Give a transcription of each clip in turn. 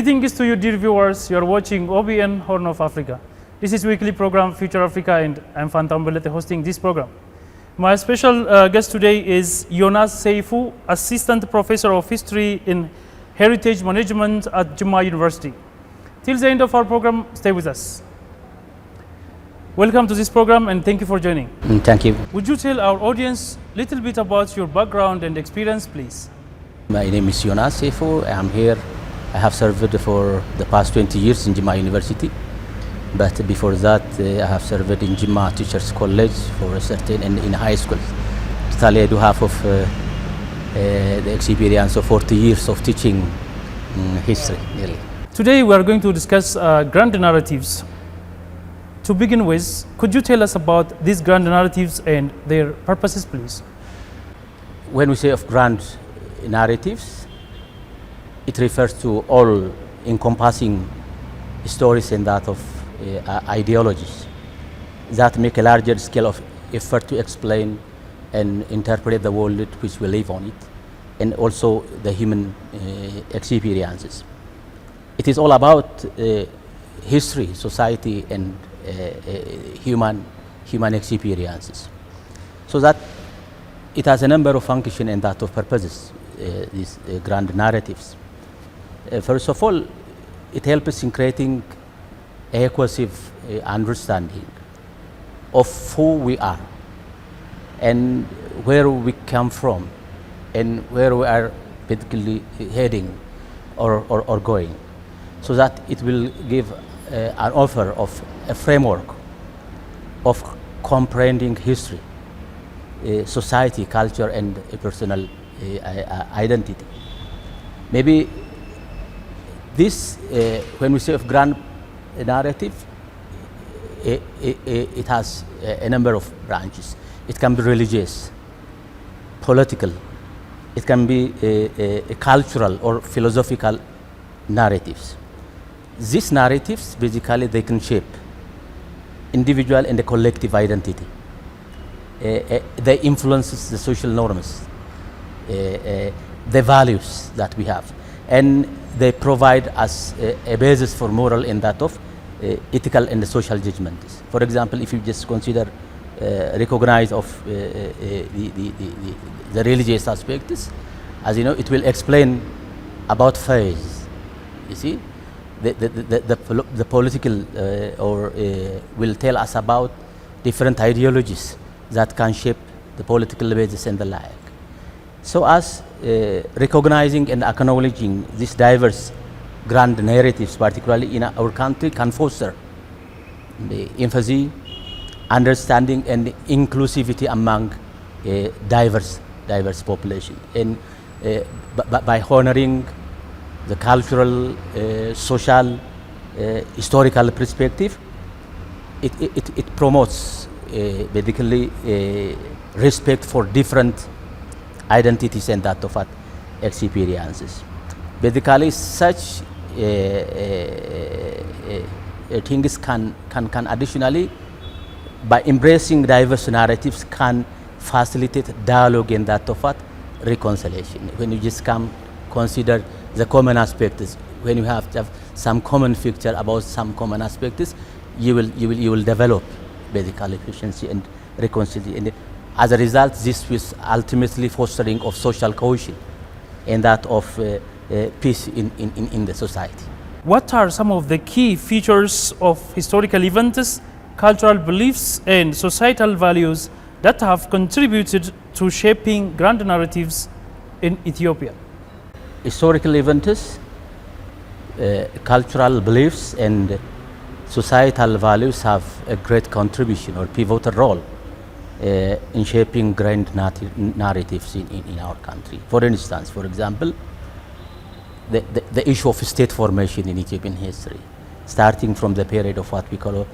Greetings to you, dear viewers. You are watching OBN Horn of Africa. This is weekly program Future Africa, and I'm Fantambelete hosting this program. My special guest today is Yonas Seifu, Assistant Professor of History in Heritage Management at Jimma University. Till the end of our program, stay with us. Welcome to this program and thank you for joining. Thank you. Would you tell our audience a little bit about your background and experience, please? My name is Yonas Seifu. I'm here. I have served for the past 20 years in Jimma University. But before that, I have served in Jimma Teachers College for a certain and in high school. Totally, I do half of the experience of 40 years of teaching history, nearly. Today we are going to discuss grand narratives. To begin with, could you tell us about these grand narratives and their purposes, please? When we say of grand narratives, it refers to all encompassing stories and that of ideologies that make a larger scale of effort to explain and interpret the world which we live on it, and also the human experiences. It is all about history, society, and human experiences. So that it has a number of functions and that of purposes, these grand narratives. First of all, it helps in creating a cohesive understanding of who we are and where we come from and where we are particularly heading or going, so that it will give an offer of a framework of comprehending history, society, culture, and personal identity. Maybe this, when we say of grand narrative, it has a number of branches. It can be religious, political, it can be a cultural or philosophical narratives. These narratives, basically, they can shape individual and the collective identity. They influence the social norms, the values that we have, and they provide us a basis for moral and that of ethical and social judgments. For example, if you just consider recognize of the religious aspects, as you know, it will explain about faith. You see, the political will tell us about different ideologies that can shape the political basis and the like. So as recognizing and acknowledging these diverse grand narratives, particularly in our country, can foster the empathy, understanding, and inclusivity among a diverse population. And by honoring the cultural, social, historical perspective, it promotes basically respect for different identities and that of experiences. Basically, such things can additionally, by embracing diverse narratives, can facilitate dialogue and that of reconciliation. When you just consider the common aspects, when you have some common picture about some common aspects, you will develop basically efficiency and reconciliation. And as a result, this is ultimately fostering of social cohesion and that of peace in the society. What are some of the key features of historical events, cultural beliefs, and societal values that have contributed to shaping grand narratives in Ethiopia? Historical events, cultural beliefs, and societal values have a great contribution or pivotal role in shaping grand narratives in our country. For instance, for example, the issue of state formation in Ethiopian history, starting from the period of what we call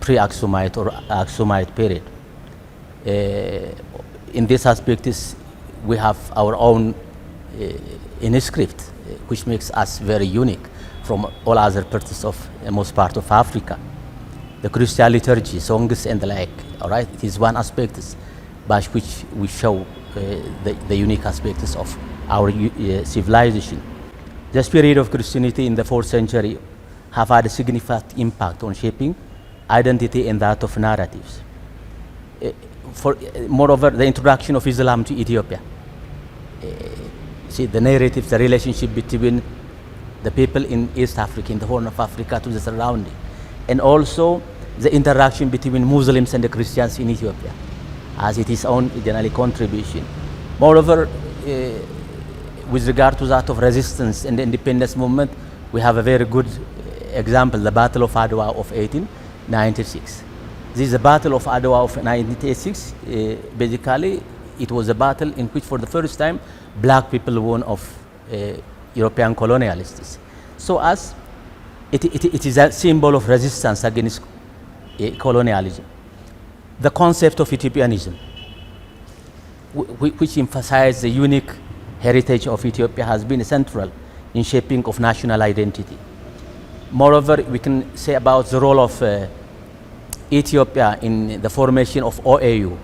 pre-Aksumite or Aksumite period. In this aspect, we have our own inscript, which makes us very unique from all other parts of most part of Africa. The Christian liturgy, songs, and the like. All right, it is one aspect by which we show the unique aspects of our civilization. The spirit of Christianity in the 4th century have had a significant impact on shaping identity and that of narratives. Moreover, the introduction of Islam to Ethiopia. See, the narrative, the relationship between the people in East Africa, in the Horn of Africa, to the surrounding, and also the interaction between Muslims and the Christians in Ethiopia, as it is own generally contribution. Moreover, with regard to that of resistance and the independence movement, we have a very good example, the Battle of Adwa of 1896. This is the Battle of Adwa of 1986. Basically, it was a battle in which for the first time black people won of European colonialists. So as it is a symbol of resistance against colonialism. The concept of Ethiopianism, which emphasizes the unique heritage of Ethiopia, has been central in shaping of national identity. Moreover, we can say about the role of Ethiopia in the formation of OAU,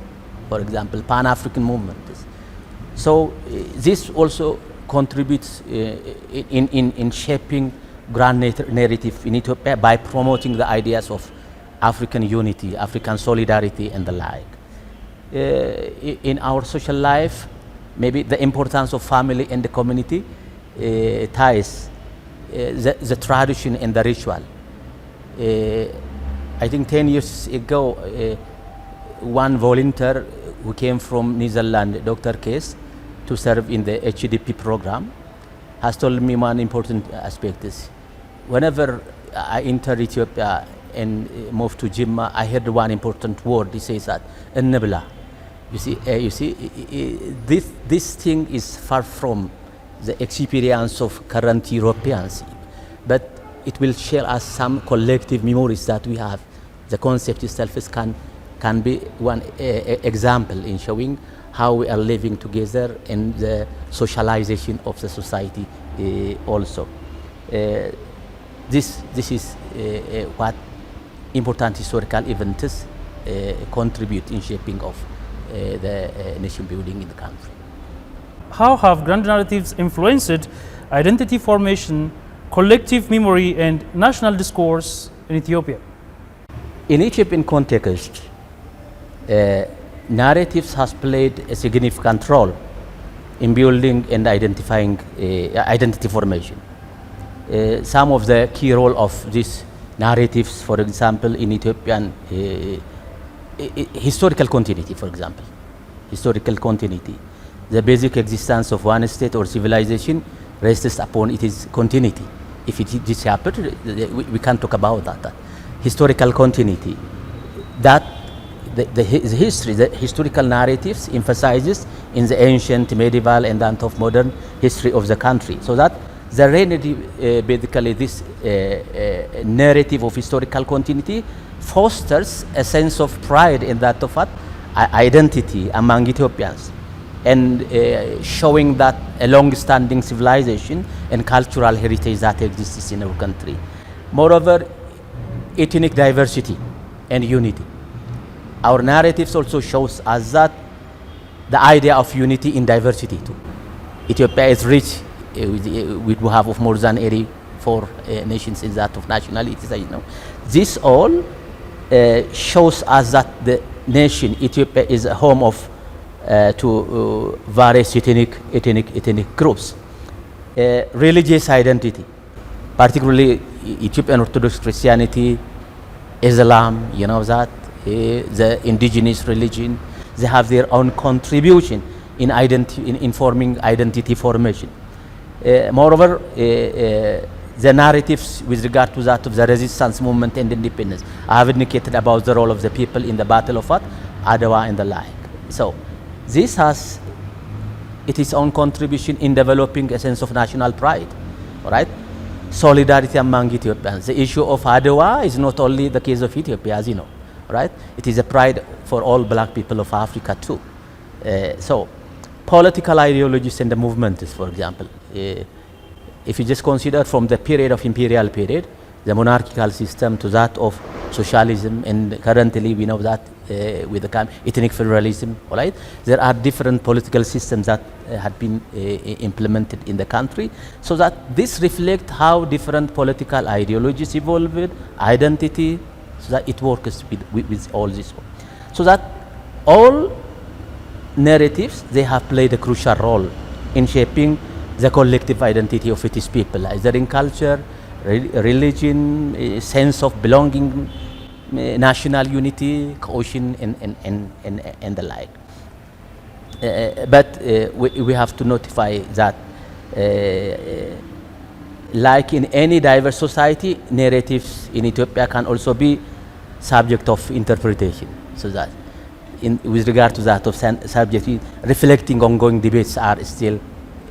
for example, Pan-African movement. So this also contributes in shaping grand narrative in Ethiopia by promoting the ideas of African unity, African solidarity, and the like. In our social life, maybe the importance of family and the community ties, the tradition and the ritual. I think 10 years ago, one volunteer who came from Netherlands, Dr. Case, to serve in the HDP program, has told me one important aspect is, whenever I enter Ethiopia and moved to Jimma, I heard one important word. He says that, "Ennebla." You see, this thing is far from the experience of current Europeans, but it will share us some collective memories that we have. The concept itself can be one example in showing how we are living together and the socialization of the society also. This is what important historical events contribute in shaping of the nation building in the country. How have grand narratives influenced identity formation, collective memory, and national discourse in Ethiopia? In Ethiopian context, narratives has played a significant role in building and identifying identity formation. Some of the key role of these narratives, for example, in Ethiopian historical continuity, for example, historical continuity. The basic existence of one state or civilization rests upon its continuity. If it disappears, we can't talk about that. Historical continuity, that the history, the historical narratives emphasizes in the ancient, medieval, and then of modern history of the country. So that the narrative, basically this narrative of historical continuity fosters a sense of pride in that of identity among Ethiopians, and showing that a long-standing civilization and cultural heritage that exists in our country. Moreover, ethnic diversity and unity. Our narratives also shows us that the idea of unity in diversity too. Ethiopia is rich with have of more than 84 nations in that of nationalities. This all shows us that the nation Ethiopia is a home of to various ethnic groups. Religious identity, particularly Ethiopian Orthodox Christianity, Islam, the indigenous religion, they have their own contribution in forming identity formation. Moreover, the narratives with regard to that of the resistance movement and independence, I have indicated about the role of the people in the Battle of Adwa and the like. So this has its own contribution in developing a sense of national pride, all right? Solidarity among Ethiopians. The issue of Adwa is not only the case of Ethiopia, as you know, right? It is a pride for all black people of Africa too. So political ideologies and the movements, for example, if you just consider from the period of imperial period, the monarchical system to that of socialism, and currently we know that with the ethnic federalism, all right? There are different political systems that had been implemented in the country, so that this reflects how different political ideologies evolved, identity, so that it works with all this. So that all narratives, they have played a crucial role in shaping the collective identity of its people, either in culture, religion, sense of belonging, national unity, cohesion, and the like. But we have to notify that, like in any diverse society, narratives in Ethiopia can also be subject of interpretation. So that, with regard to that of subject, reflecting ongoing debates are still,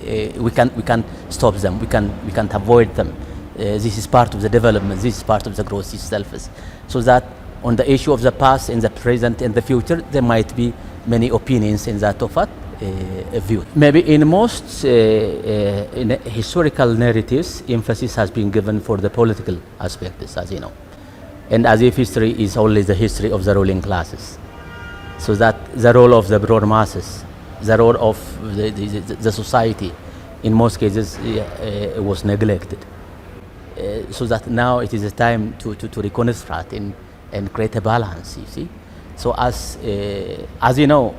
we can't stop them, we can't avoid them. This is part of the development, this is part of the growth itself. So that on the issue of the past, in the present, and the future, there might be many opinions in that of what view. Maybe in most in historical narratives, emphasis has been given for the political aspects, as you know. And as if history is only the history of the ruling classes. So that the role of the broad masses, the role of the society, in most cases, was neglected. So that now it is a time to reconstruct and create a balance, you see. So as you know,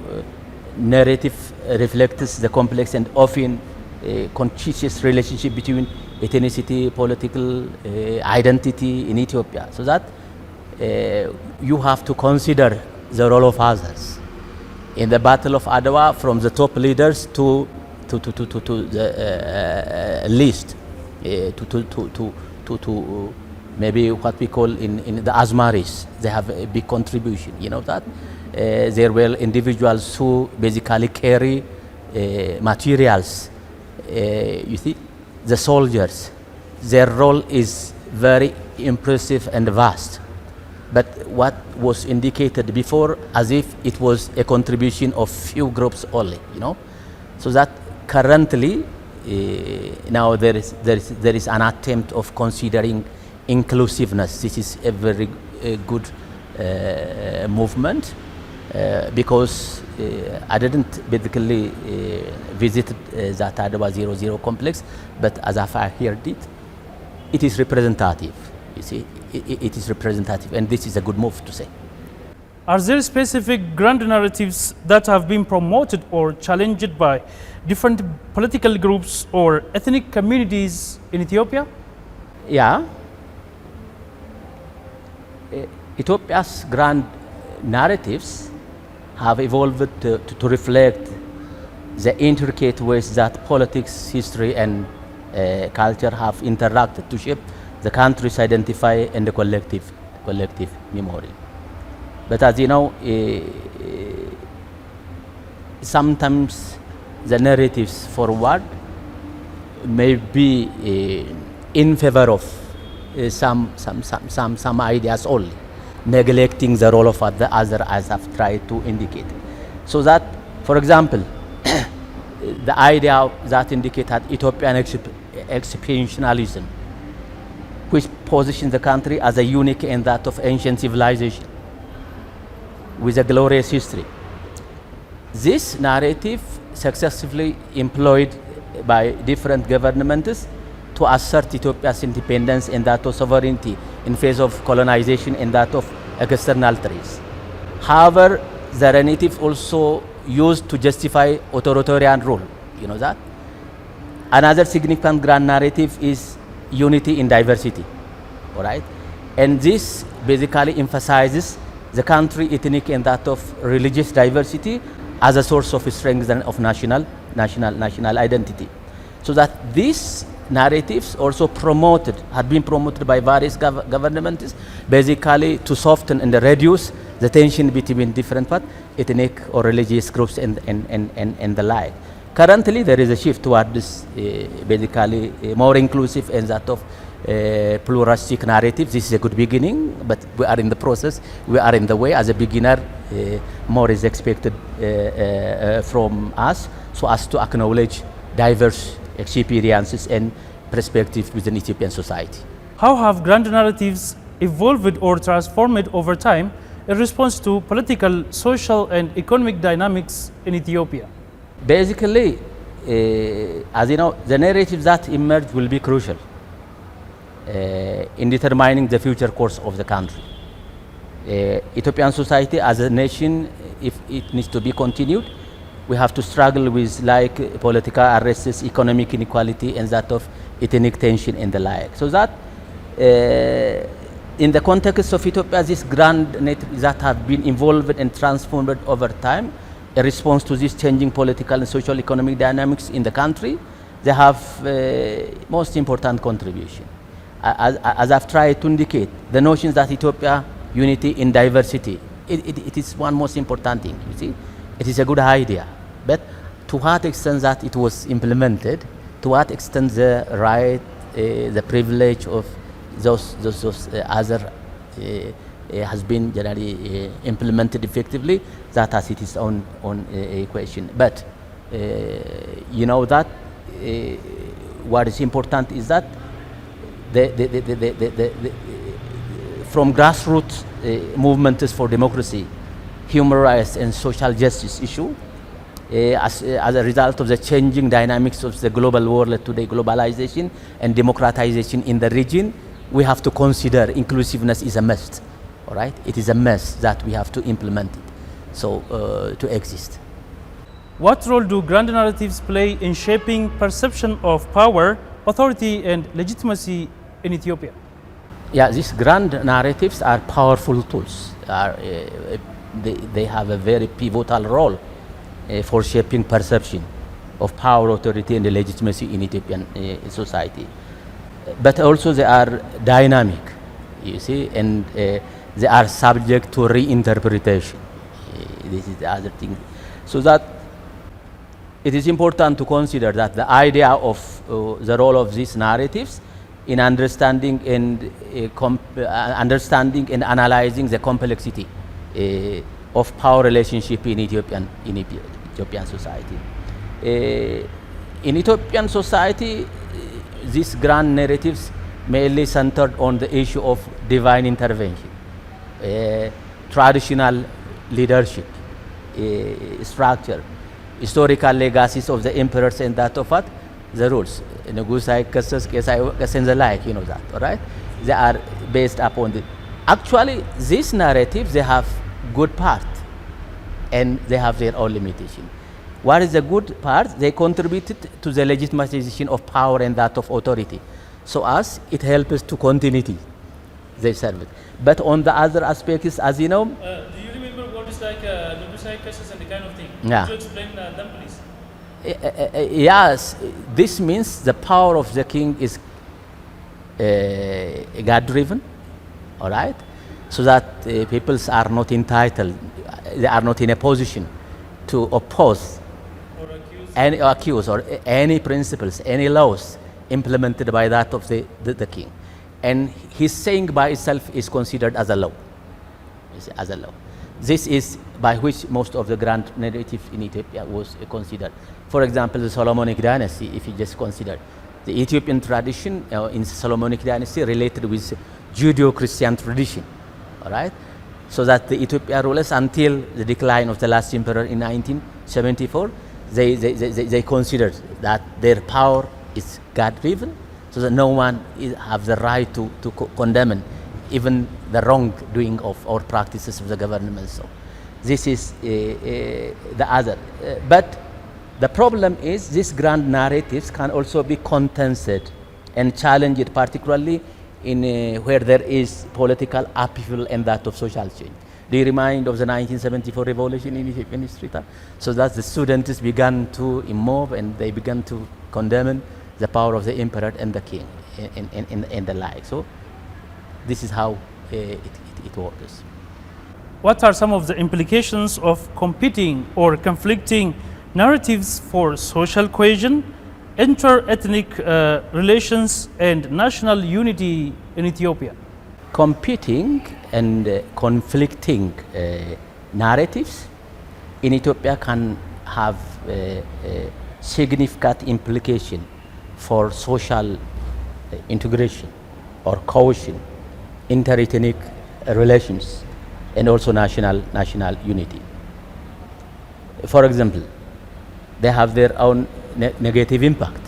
narrative reflects the complex and often contentious relationship between ethnicity, political identity in Ethiopia. So that you have to consider the role of others. In the Battle of Adwa, from the top leaders to the least, to maybe what we call in the Azmaris, they have a big contribution, you know that. There were individuals who basically carry materials. You see, the soldiers, their role is very impressive and vast. But what was indicated before, as if it was a contribution of few groups only, you know. So that currently, now there is an attempt of considering inclusiveness. This is a very good movement, because I didn't basically visit that Adwa 00 complex, but as I heard it is representative, you see. It is representative, and this is a good move to say. Are there specific grand narratives that have been promoted or challenged by different political groups or ethnic communities in Ethiopia? Yeah. Ethiopia's grand narratives have evolved to reflect the intricate ways that politics, history, and culture have interacted to shape the country's identity and the collective memory. But as you know, sometimes the narratives forward may be in favor of some ideas only, neglecting the role of the other, as I've tried to indicate. So that, for example, the idea that indicated Ethiopian expansionism, which positions the country as a unique in that of ancient civilization with a glorious history. This narrative successfully employed by different governments to assert Ethiopia's independence and that of sovereignty in face of colonization and that of external threats. However, the narrative also used to justify authoritarian rule, you know that. Another significant grand narrative is unity in diversity, all right? And this basically emphasizes the country ethnic and that of religious diversity as a source of strength and of national identity. So that these narratives also had been promoted by various governments, basically to soften and reduce the tension between different ethnic or religious groups and the like. Currently, there is a shift toward this basically more inclusive and that of pluralistic narrative. This is a good beginning, but we are in the process. We are in the way. As a beginner, more is expected from us, so as to acknowledge diverse experiences and perspectives within Ethiopian society. How have grand narratives evolved or transformed over time in response to political, social, and economic dynamics in Ethiopia? Basically, as you know, the narratives that emerge will be crucial in determining the future course of the country. Ethiopian society as a nation, if it needs to be continued, we have to struggle with like political unrest, economic inequality, and that of ethnic tension and the like. So that in the context of Ethiopia, these grand narratives that have been evolved and transformed over time, in response to this changing political and social economic dynamics in the country, they have most important contribution. As I've tried to indicate, the notions that Ethiopia, unity in diversity, it is one most important thing, you see. It is a good idea, but to what extent that it was implemented, to what extent the right, the privilege of those other has been generally implemented effectively, that has its own question. But you know that what is important is that from grassroots movements for democracy, human rights, and social justice issue, as a result of the changing dynamics of the global world today, globalization and democratization in the region, we have to consider inclusiveness is a must. All right, it is a must that we have to implement it, so to exist. What role do grand narratives play in shaping perception of power, authority, and legitimacy in Ethiopia? Yeah, these grand narratives are powerful tools. They have a very pivotal role for shaping perception of power, authority, and legitimacy in Ethiopian society. But also they are dynamic, you see, and they are subject to reinterpretation. This is the other thing. So that it is important to consider that the idea of the role of these narratives in understanding and analyzing the complexity of power relationship in Ethiopian society. In Ethiopian society, these grand narratives mainly centered on the issue of divine intervention, traditional leadership structure, historical legacies of the emperors, and that of what? The rules. Negusai, Kesai, and the like, you know that, all right? They are based upon the. Actually, these narratives, they have good part and they have their own limitation. What is the good part? They contributed to the legitimization of power and that of authority. So as it helps to continuity, they serve it. But on the other aspects, as you know. Do you remember what is like Negusai cases and the kind of thing? Yeah. Could you explain them, please? Yes, this means the power of the king is God-driven, all right? So that peoples are not entitled, they are not in a position to oppose or accuse or any principles, any laws implemented by that of the king. And his saying by itself is considered as a law, as a law. This is by which most of the grand narrative in Ethiopia was considered. For example, the Solomonic dynasty, if you just consider, the Ethiopian tradition in Solomonic dynasty related with Judeo-Christian tradition, all right? So that the Ethiopia rulers, until the decline of the last emperor in 1974, they considered that their power is God-driven, so that no one have the right to condemn even the wrongdoing of or practices of the government. So this is the other. But the problem is these grand narratives can also be contested and challenged, particularly in where there is political upheaval and that of social change. Do you remind of the 1974 revolution in Ethiopian history? So that the students began to move and they began to condemn the power of the emperor and the king and the like. So this is how it works. What are some of the implications of competing or conflicting narratives for social cohesion, inter-ethnic relations, and national unity in Ethiopia? Competing and conflicting narratives in Ethiopia can have significant implication for social integration or cohesion, inter-ethnic relations, and also national unity. For example, they have their own negative impact,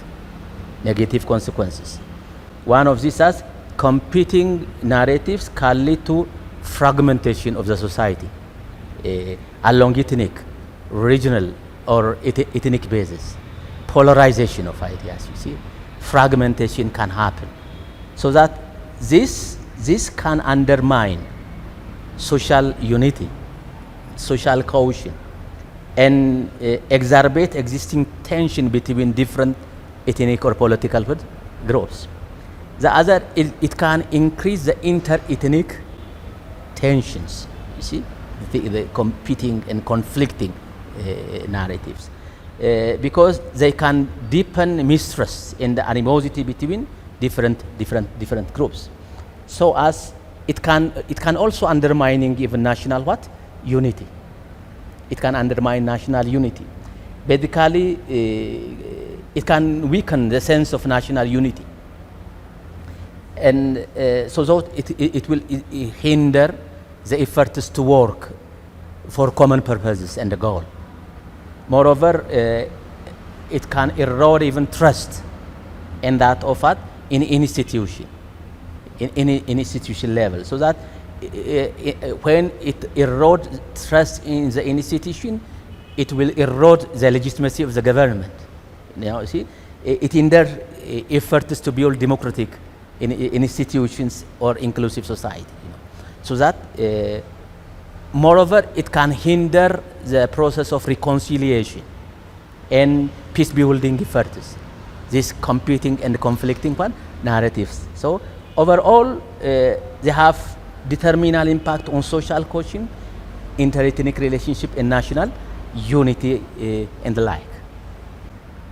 negative consequences. One of these is competing narratives can lead to fragmentation of the society along ethnic, regional, or ethnic basis. Polarization of ideas, you see. Fragmentation can happen. So that this can undermine social unity, social cohesion, and exacerbate existing tension between different ethnic or political groups. The other, it can increase the inter-ethnic tensions, you see, the competing and conflicting narratives, because they can deepen mistrust and the animosity between different groups. So as it can also undermining even national unity. It can undermine national unity. Basically, it can weaken the sense of national unity. And so it will hinder the efforts to work for common purposes and the goal. Moreover, it can erode even trust in that of in institution, in institution level. So that when it erodes trust in the institution, it will erode the legitimacy of the government. You see, it hinders efforts to build democratic in institutions or inclusive society. So that, moreover, it can hinder the process of reconciliation and peace-building efforts, these competing and conflicting narratives. So overall, they have determinal impact on social cohesion, inter-ethnic relationship, and national unity and the like.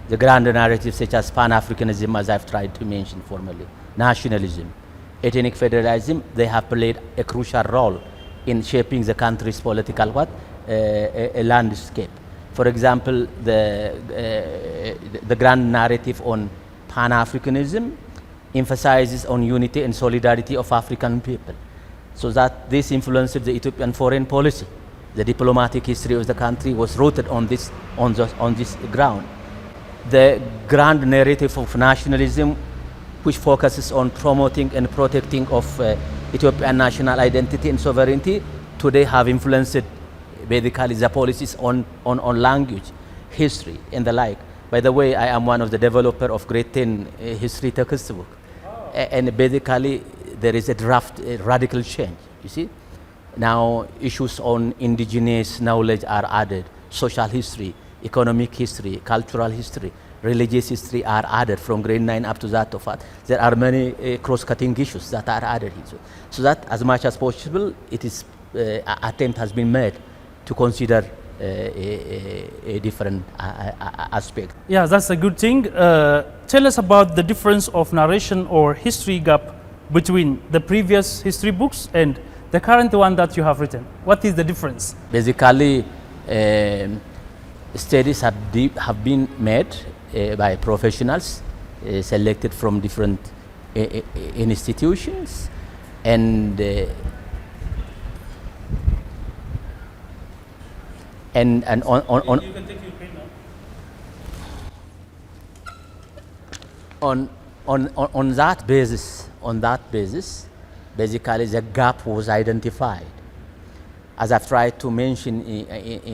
The grand narratives such as Pan-Africanism, as I've tried to mention formally, nationalism, ethnic federalism, they have played a crucial role in shaping the country's political landscape. For example, the grand narrative on Pan-Africanism emphasizes on unity and solidarity of African people. So that this influenced the Ethiopian foreign policy. The diplomatic history of the country was rooted on this ground. The grand narrative of nationalism, which focuses on promoting and protecting of Ethiopian national identity and sovereignty, today have influenced basically the policies on language, history, and the like. By the way, I am one of the developers of grade 10 history textbook. And basically, there is a draft, radical change, you see. Now, issues on indigenous knowledge are added, social history, economic history, cultural history, religious history are added from grade 9 up to that of that. There are many cross-cutting issues that are added here. So that as much as possible, it is attempt has been made to consider a different aspect. Yeah, that's a good thing. Tell us about the difference of narration or history gap between the previous history books and the current one that you have written. What is the difference? Basically, studies have been made by professionals selected from different institutions, and on you can take your pen now. on that basis, basically the gap was identified. As I've tried to mention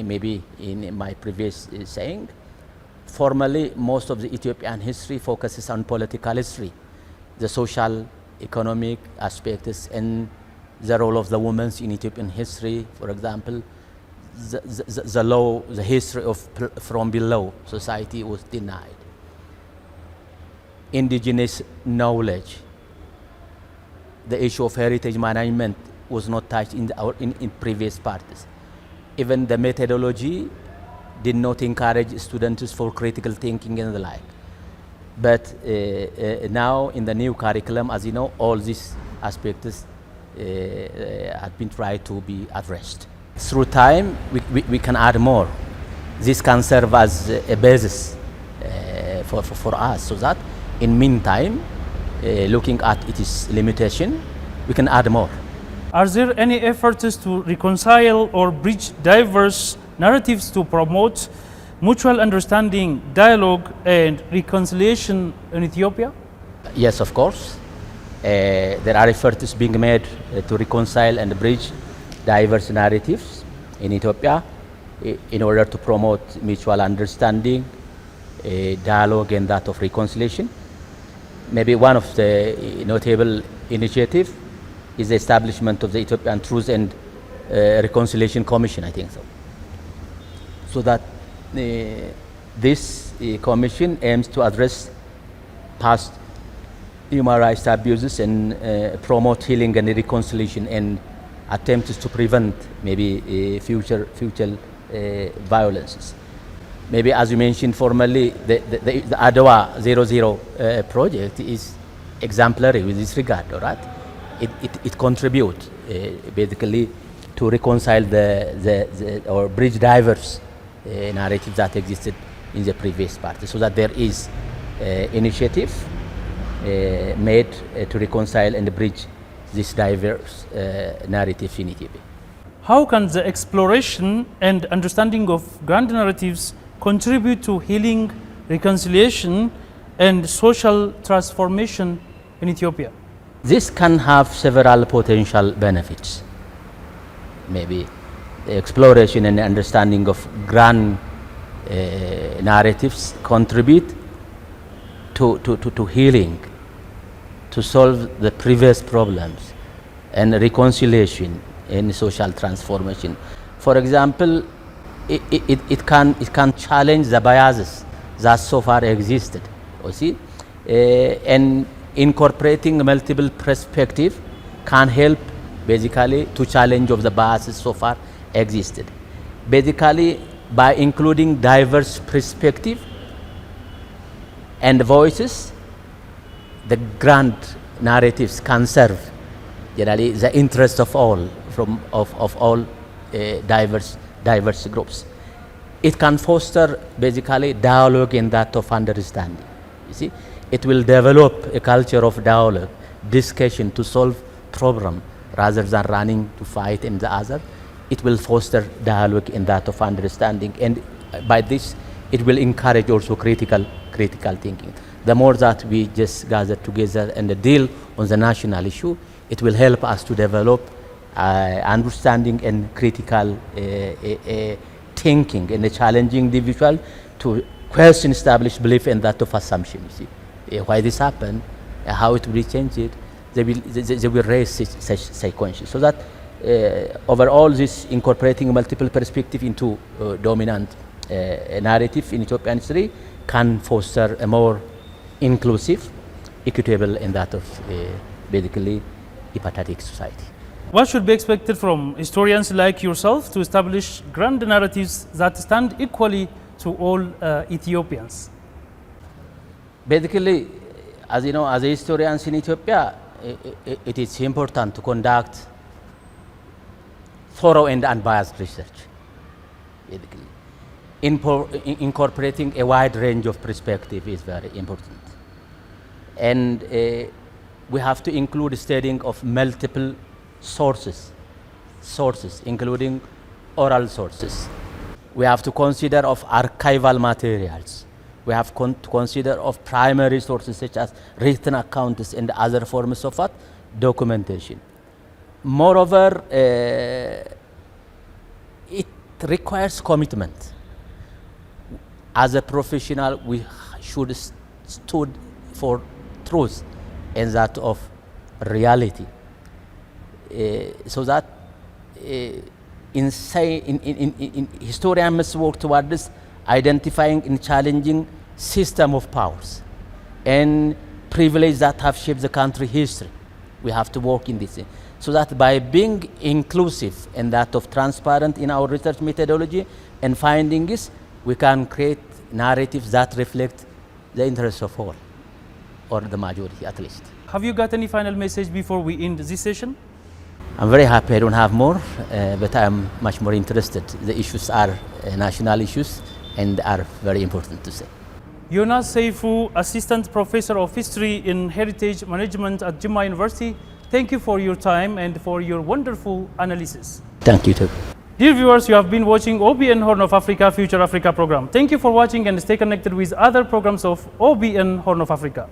maybe in my previous saying, formally most of the Ethiopian history focuses on political history, the social, economic aspects, and the role of the women in Ethiopian history, for example. The law, the history of from below society was denied. Indigenous knowledge, the issue of heritage management was not touched in previous parts. Even the methodology did not encourage students for critical thinking and the like. But now in the new curriculum, as you know, all these aspects have been tried to be addressed. Through time, we can add more. This can serve as a basis for us, so that in meantime, looking at its limitation, we can add more. Are there any efforts to reconcile or bridge diverse narratives to promote mutual understanding, dialogue, and reconciliation in Ethiopia? Yes, of course. There are efforts being made to reconcile and bridge diverse narratives in Ethiopia in order to promote mutual understanding, dialogue, and that of reconciliation. Maybe one of the notable initiatives is the establishment of the Ethiopian Truth and Reconciliation Commission, I think so. So that this commission aims to address past human rights abuses and promote healing and reconciliation and attempts to prevent maybe future violences. Maybe as you mentioned formally, the ADWA 00 project is exemplary with this regard, all right? It contributes basically to reconcile or bridge diverse narratives that existed in the previous part, so that there is initiative made to reconcile and bridge this diverse narrative in Ethiopia. How can the exploration and understanding of grand narratives contribute to healing, reconciliation, and social transformation in Ethiopia? This can have several potential benefits. Maybe the exploration and understanding of grand narratives contribute to healing, to solve the previous problems, and reconciliation and social transformation. For example, it can challenge the biases that so far existed, you see, and incorporating multiple perspectives can help basically to challenge of the biases so far existed. Basically, by including diverse perspectives and voices, the grand narratives can serve generally the interest of all of all diverse groups. It can foster basically dialogue and that of understanding. You see, it will develop a culture of dialogue, discussion to solve problem rather than running to fight in the other. It will foster dialogue and that of understanding, and by this it will encourage also critical thinking. The more that we just gather together and deal on the national issue, it will help us to develop understanding and critical thinking and challenging individual to question established belief and that of assumption. You see, why this happened, how it will be changed, they will raise such conscience. So that overall, this incorporating multiple perspective into dominant narrative in Ethiopian history can foster a more inclusive, equitable, and that of basically empathetic society. What should be expected from historians like yourself to establish grand narratives that stand equally to all Ethiopians? Basically, as you know, as historians in Ethiopia, it is important to conduct thorough and unbiased research. Basically, incorporating a wide range of perspective is very important, and we have to include studying of multiple sources, including oral sources. We have to consider of archival materials. We have to consider of primary sources such as written accounts and other forms of documentation. Moreover, it requires commitment. As a professional, we should stand for truth and that of reality, so that historians must work towards identifying and challenging system of powers and privilege that have shaped the country history. We have to work in this, so that by being inclusive and that of transparent in our research methodology and findings, we can create narratives that reflect the interests of all, or the majority at least. Have you got any final message before we end this session? I'm very happy I don't have more, but I'm much more interested. The issues are national issues and are very important to say. Yonas Seifu, Assistant Professor of History in Heritage Management at Jimma University. Thank you for your time and for your wonderful analysis. Thank you too. Dear viewers, you have been watching OBN Horn of Africa Future Africa program. Thank you for watching and stay connected with other programs of OBN Horn of Africa.